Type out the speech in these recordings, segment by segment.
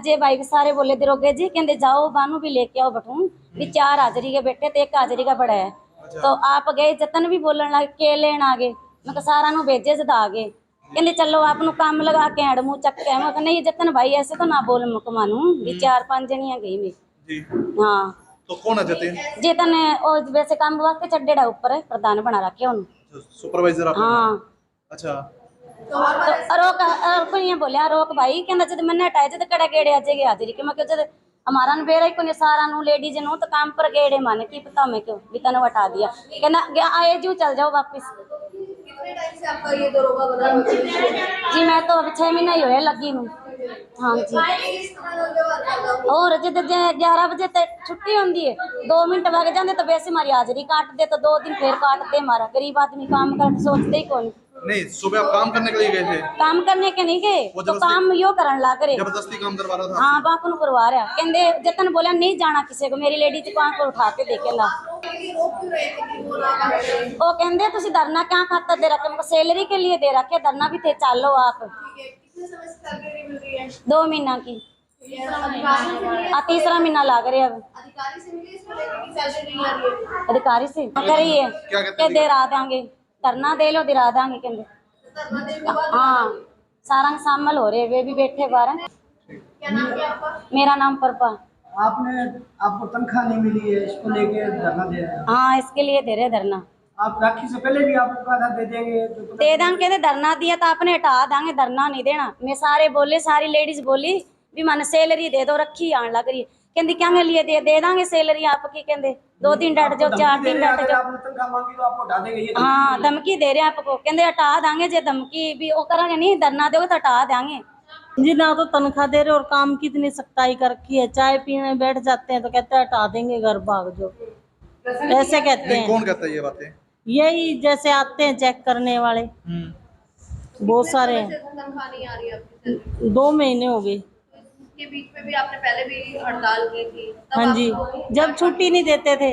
जे भाई सारे बोले दरोगे जी कहते जाओ बानू भी लेके आओ बठून भी 4 हाजरी के बेटे ते 1 हाजरी का बड़ा है। तो आप गए जतन भी बोलन लग के लेन आ गए मैं सारा नु भेजे जदा आ गए कहते चलो आप काम लगा के हेड मुँह चक के मैं नहीं जतन भाई ऐसे तो ना बोल मुकमानू भी 4-5 जनियां गई मैं। हाँ तो कौन है जतिन? जतन और वैसे काम वास्ते चड्डेड़ा ऊपर है प्रधान बना रखे उन्होंने सुपरवाइजर आप? हाँ अच्छा तो रोक कोई बोलिया रोक भाई कहना जब मैंने हटाया जब कड़ा गेड़े आ जाएगी हाजिरी के मैं क्यों जब हमारा बेरा को सारा नु लेडीज नु तो काम पर गेड़े माने की पता मैं क्यों भी तने हटा दिया कहना आए जू चल जाओ वापस। कितने टाइम से आपका ये दरोगा बना हुआ है? जी मैं तो अब 6 महीना ही हुए लगी हूँ। हाँ जी और जब 11 बजे तक छुट्टी होती है 2 मिनट भाग जाते तो वैसे हमारी हाजिरी काट दे तो 2 दिन फिर काटते हमारा गरीब आदमी काम करके सोचते ही कौन। नहीं सुबह आप काम करने के लिए गए थे? काम करने के नहीं गए तो काम यो करन ला करे जबरदस्ती काम करवा रहा था? हाँ बापू नु करवा रहा कहते जतन बोला नहीं जाना किसी को मेरी लेडीज को आंख पर उठा के देखेला वो कहते तुसी धरना क्या खातर दे रखे सैलरी के लिए दे रखे धरना भी थे चालो आप। कितने समय से सैलरी मिल रही है? 2 महीना की तीसरा महीना लग रहा है अब। अधिकारी से मिली इसको लेकर कि सैलरी नहीं आ रही है? अधिकारी से करी है क्या दे रहा देंगे धरना दे लो दिला देंगे कहते हाँ सारा शामिल हो रहे वे भी बैठे बाहर। क्या नाम है आपका? मेरा नाम परपा। आपको तनख्वाह नहीं मिली है इसको लेके धरना दे रहे हैं? हाँ इसके लिए दे रहे धरना। आप राखी से पहले भी आपको कहा था दे देंगे दे देंगे कहते धरना दिया तो आपने हटा देंगे धरना नहीं देना। मैं सारे बोले सारी लेडीज बोली भी मैंने सैलरी दे दो रखी आने लग रही कहती क्या लिए दे देंगे सैलरी आपकी कहते 2 दिन डट जाओ 4 दिन डट जाओ। तनख्वाह मांगी तो आपको हटा देंगे? हाँ धमकी दे रहे आपको कहते हटा देंगे जे धमकी भी वो करेंगे नहीं धरना दोगे तो हटा देंगे जी ना तो तनख्वाह दे रहे और काम कितनी सख्ताई कर रखी है चाय पीने बैठ जाते हैं तो कहते हैं हटा देंगे घर भाग जो ऐसे कहते हैं। कौन कहता है ये बातें? यही जैसे आते हैं चेक करने वाले बहुत सारे हैं। तनख्वाह नहीं आ रही है आपकी? 2 महीने हो गए। के बीच में भी आपने पहले भी हड़ताल की थी? हाँ जी जब छुट्टी नहीं देते थे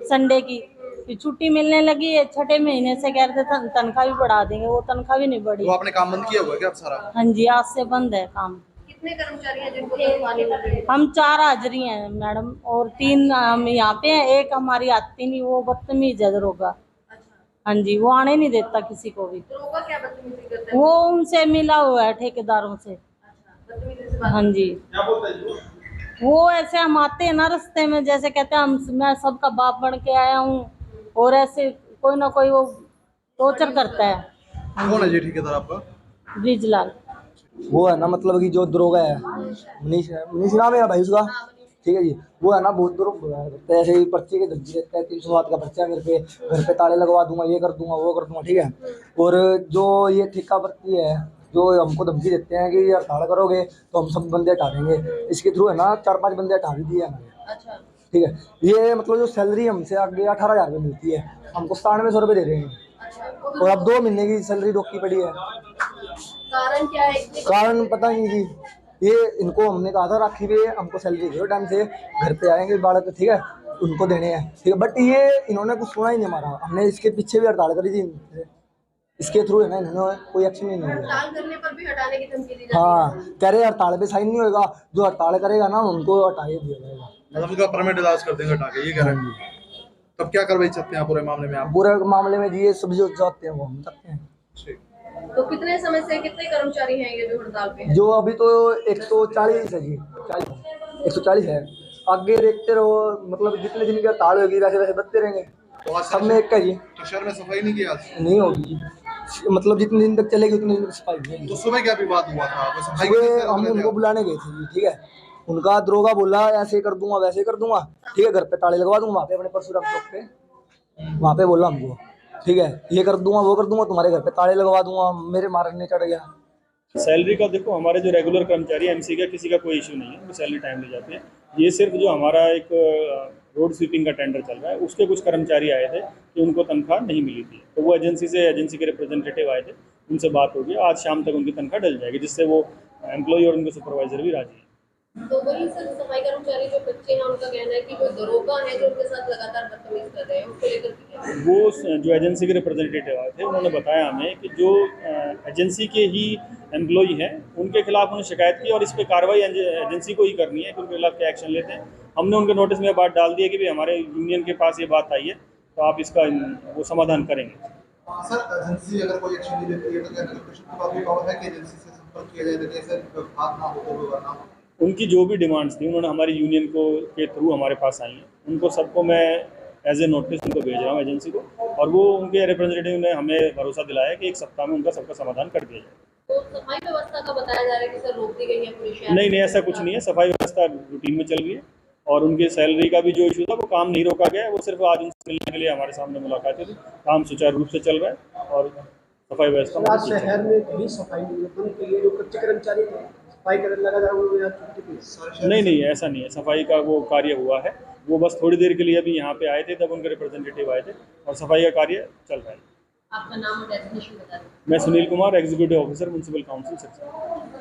संडे की फिर छुट्टी मिलने लगी है 6ठे महीने से कह रहे थे तनख्वाह भी बढ़ा देंगे वो तनख्वाह भी नहीं बढ़ी। वो आपने काम बंद किया हुआ है क्या अब सारा? हाँ जी आज से बंद है काम। कितने कर्मचारी हैं जिनको तनख्वाह नहीं मिल रही है? हम 4 हाजिरी हैं मैडम और 3 हम यहाँ पे हैं एक हमारी आती नहीं वो बदतमीज है दरोगा। हाँ जी वो आने नहीं देता किसी को भी। दरोगा क्या बदतमीजी करता है? वो उनसे मिला हुआ है ठेकेदारों से। हाँ जी वो ऐसे हम आते हैं ना रास्ते में जैसे कहते हैं हम मैं सबका बाप बन के आया हूँ और ऐसे कोई ना कोई वो टॉर्चर करता है। कौन है जी ठेकेदार आपका? ब्रिजलाल। वो है ना मतलब कि जो दरोगा है मनीष नाम है भाई उसका ठीक है जी वो है ना बहुत दूर ऐसे ही पर्ची के धमकी देता है 300 बात का पर्चा मेरे पे घर पे ताले लगवा दूंगा ये कर दूंगा वो कर दूंगा ठीक है। और जो ये ठेका पर्ची है जो हमको धमकी देते हैं कि हड़ताल करोगे तो हम सब बंदे हटा देंगे इसके थ्रू है ना 4-5 बंदे हटा भी दिए हमारे। अच्छा ठीक है ये मतलब जो सैलरी हमसे आगे 18,000 रुपये मिलती है हमको 9700 रुपये दे रहे हैं और अब 2 महीने की सैलरी रोकी पड़ी है। कारण क्या है? कारण पता नहीं जी ये इनको हमने कहा था राखी पे हमको सैलरी दो टाइम से घर पे आएंगे बालक ठीक है उनको देने हैं ठीक है बट ये इन्होंने कुछ सुना ही नहीं हमारा। हमने इसके पीछे भी हड़ताल करी थी इसके थ्रू है ना इन्होंने कोई एक्शन ही नहीं लिया। हड़ताल करने पर भी हटाने की धमकी दी जाती है? हाँ कह रहे हड़ताल पे साइन नहीं होगा जो हड़ताल करेगा ना उनको हटा दिया जाएगा मतलब उनका परमानेंट इलाज कर देंगे हटा के ये कह रहे हैं। तब क्या कार्रवाई चाहते हैं पूरे मामले में आप? पूरे मामले में जी ये सब जो चाहते हैं वो हम चाहते हैं। तो कितने समय से कितने कर्मचारी हैं ये जो हड़ताल पे हैं? जो अभी तो 140 है जी 140 है आगे देखते रहो मतलब जितने दिन की हड़ताल होगी वैसे वैसे बढ़ते रहेंगे तो आज सब में एक का जी। तो शहर में सफाई नहीं की आज? नहीं होगी मतलब जितने दिन तक चलेगी उतने दिन तक सफाई होगी। तो सुबह क्या विवाद हुआ था? वो सफाई सुबह हम उनको बुलाने गए थे जी ठीक है उनका दरोगा बोला ऐसे कर दूंगा वैसे कर दूंगा ठीक है घर पे ताले लगवा दूंगा वहाँ पे अपने परशुराम चौक पे वहाँ पे बोला हमको ठीक है ये कर दूंगा वो कर दूंगा तुम्हारे घर पे ताले लगवा दूंगा मेरे मारने चढ़ गया। सैलरी का देखो हमारे जो रेगुलर कर्मचारी एमसी का किसी का कोई इशू नहीं है वो सैलरी टाइम ले जाते हैं। ये सिर्फ जो हमारा एक रोड स्वीपिंग का टेंडर चल रहा है उसके कुछ कर्मचारी आए थे कि उनको तनख्वाह नहीं मिली थी तो वो एजेंसी के रिप्रेजेंटेटिव आए थे उनसे बात होगी आज शाम तक उनकी तनख्वाह डल जाएगी जिससे वो एम्प्लॉय और उनके सुपरवाइजर भी राजी हैं। तो वही सर सफाई कर्मचारी जो बच्चे हैं उनका कहना है कि कोई दरोगा है जो उनके साथ लगातार बदतमीज कर रहे हैं, उसको लेकर के क्या? वो जो एजेंसी के रिप्रेजेंटेटिव आए थे उन्होंने बताया हमें कि जो एजेंसी के ही एम्प्लॉई हैं उनके खिलाफ उन्होंने शिकायत की और इस पर कार्रवाई एजेंसी को ही करनी है कि उनके खिलाफ क्या एक्शन लेते हैं। हमने उनके नोटिस में बात डाल दी है कि भाई हमारे यूनियन के पास ये बात आई है तो आप इसका वो समाधान करेंगे। सर एजेंसी अगर कोई एक्शन नहीं लेती है तो क्या कलेक्टर को काफी पावर है कि एजेंसी से संपर्क किया जाए ताकि सर बात ना हो तो ना हो? उनकी जो भी डिमांड्स थी उन्होंने हमारी यूनियन को के थ्रू हमारे पास आई हैं, उनको सबको मैं एज ए नोटिस उनको भेज रहा हूँ एजेंसी को, और वो उनके रिप्रेजेंटेटिव ने हमें भरोसा दिलाया है कि एक सप्ताह में उनका सबका समाधान कर दिया जाए। तो सफाई व्यवस्था का बताया जा रहा है कि सर रोक दी गई है पूरे शहर नहीं नहीं, ऐसा कुछ नहीं है, सफाई व्यवस्था रूटीन में चल रही है और उनकी सैलरी का भी जो इशू था वो काम नहीं रोका गया है, वो सिर्फ आज उनसे मिलने के लिए हमारे सामने मुलाकात हुई थी। काम सुचारू रूप से चल रहा है और सफाई व्यवस्था आज शहर में कभी सफाई नियंत्रण के लिए जो कच्चे कर्मचारी थे सफाई करने लगा था उन्होंने आज छुट्टी की। नहीं नहीं, ऐसा नहीं है, सफाई का वो कार्य हुआ है, वो बस थोड़ी देर के लिए अभी यहाँ पे आए थे तब उनके रिप्रेजेंटेटिव आए थे और सफाई का कार्य चल रहा है। आपका नाम और डेजिग्नेशन बता दें। मैं Sunil Kumar, executive officer municipal council Sirsa.